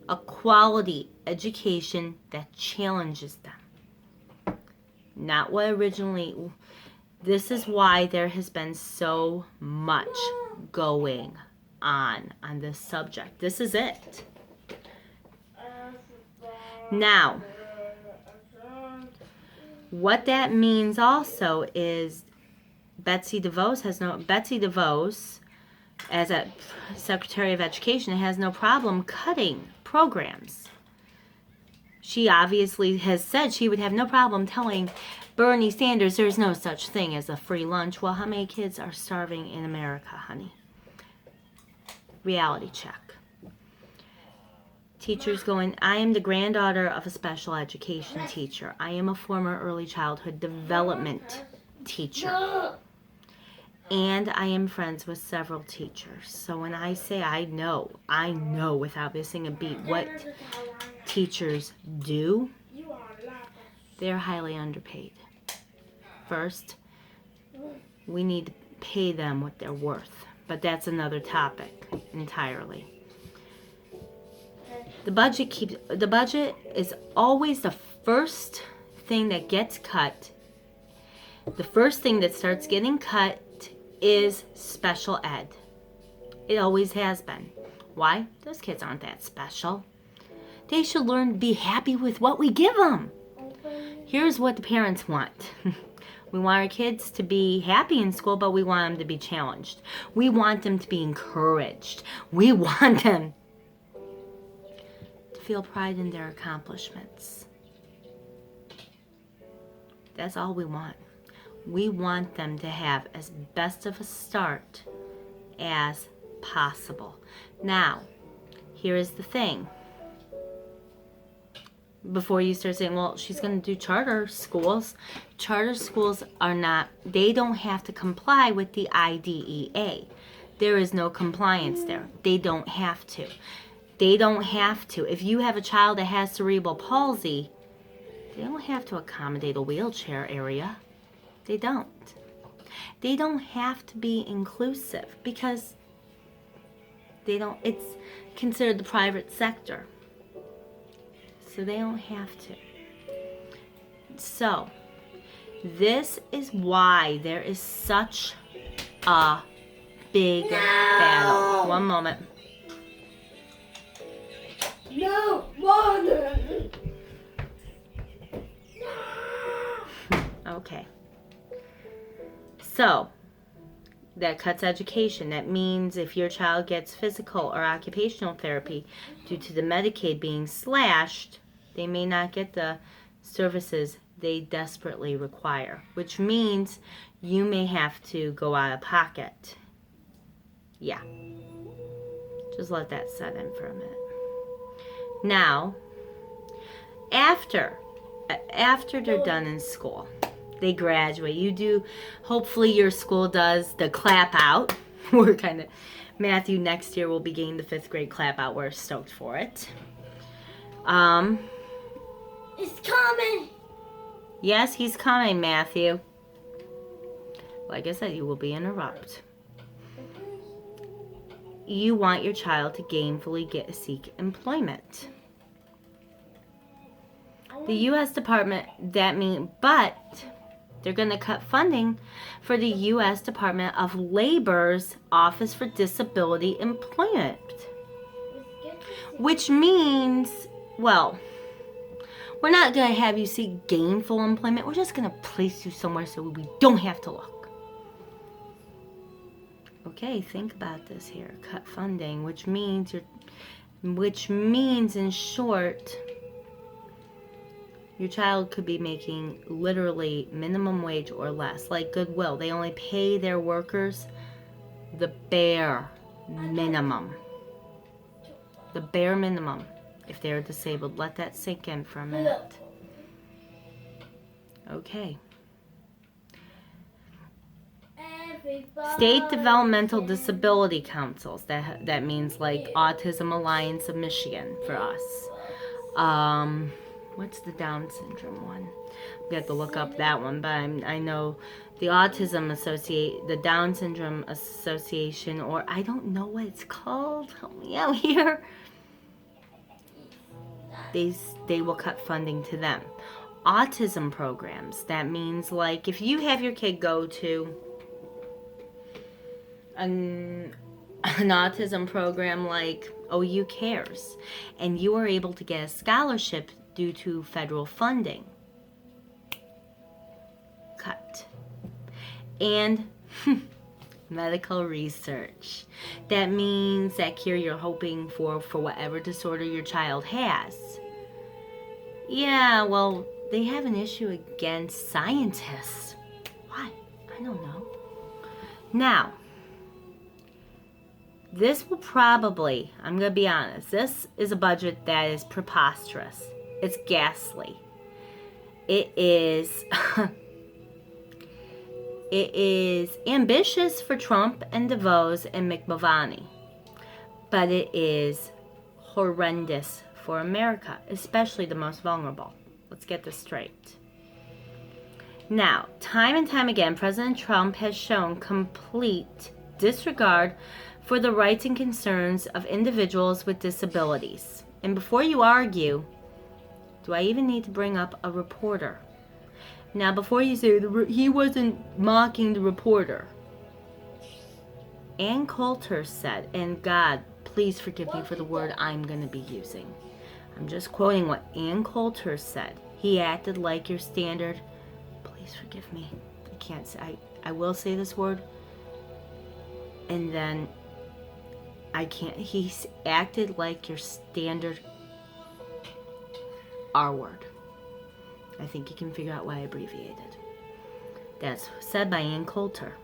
a quality education that challenges them. Not what originally. This is why there has been so much going on this subject. This is it. Now, what that means also is Betsy DeVos, as a Secretary of Education, has no problem cutting programs. She obviously has said she would have no problem telling Bernie Sanders there's no such thing as a free lunch. Well, how many kids are starving in America, honey? Reality check. Teachers going, I am the granddaughter of a special education teacher. I am a former early childhood development teacher. And I am friends with several teachers. So when I say I know without missing a beat what teachers do, they're highly underpaid. First, we need to pay them what they're worth. But that's another topic entirely. The budget is always the first thing that gets cut. The first thing that starts getting cut is special ed. It always has been. Why? Those kids aren't that special. They should learn to be happy with what we give them. Here's what the parents want. We want our kids to be happy in school, but we want them to be challenged. We want them to be encouraged. We want them to feel pride in their accomplishments. That's all we want. We want them to have as best of a start as possible. Now, here is the thing. Before you start saying, well, she's going to do charter schools. Charter schools are not, they don't have to comply with the IDEA. There is no compliance there. They don't have to. They don't have to. If you have a child that has cerebral palsy, they don't have to accommodate a wheelchair area. They don't. They don't have to be inclusive because they don't, it's considered the private sector. So they don't have to. So, this is why there is such a big battle. One moment. No, water. Okay. So, that cuts education. That means if your child gets physical or occupational therapy due to the Medicaid being slashed, they may not get the services they desperately require, which means you may have to go out of pocket. Yeah. Just let that set in for a minute. Now, after they're done in school, they graduate. You do, hopefully your school does the clap out. We're kind of, Matthew next year will be getting the 5th grade clap out. We're stoked for it. It's coming. Yes, he's coming, Matthew. Like I said, you will be interrupted. You want your child to gainfully seek employment. The U.S. Department, but they're going to cut funding for the U.S. Department of Labor's Office for Disability Employment. Which means, well, we're not going to have you seek gainful employment. We're just going to place you somewhere so we don't have to look. Okay, think about this here. Cut funding, which means in short, your child could be making literally minimum wage or less. Like Goodwill, they only pay their workers the bare minimum. The bare minimum if they're disabled. Let that sink in for a minute. Okay. State Developmental Disability Councils. That means like Autism Alliance of Michigan for us. What's the Down syndrome one? We have to look up that one, but I know the the Down Syndrome Association, or I don't know what it's called. Help me out here. they will cut funding to them. Autism programs, that means like if you have your kid go to an autism program like OU Cares, and you are able to get a scholarship due to federal funding, cut. And medical research, that means that cure you're hoping for whatever disorder your child has. Yeah, well, they have an issue against scientists. Why? I don't know. Now, this will probably, I'm going to be honest, this is a budget that is preposterous. It's ghastly. It is it is ambitious for Trump and Devos and McMovany, but it is horrendous for America, especially the most vulnerable. Let's get this straight. Now, time and time again, President Trump has shown complete disregard for the rights and concerns of individuals with disabilities. And before you argue, do I even need to bring up a reporter? Now, before you say he wasn't mocking the reporter, Ann Coulter said, and God, please forgive me for the word I'm going to be using. I'm just quoting what Ann Coulter said. He acted like your standard. Please forgive me. I can't say. I will say this word, and then I can't. He acted like your standard R word. I think you can figure out why I abbreviated. That's said by Ann Coulter.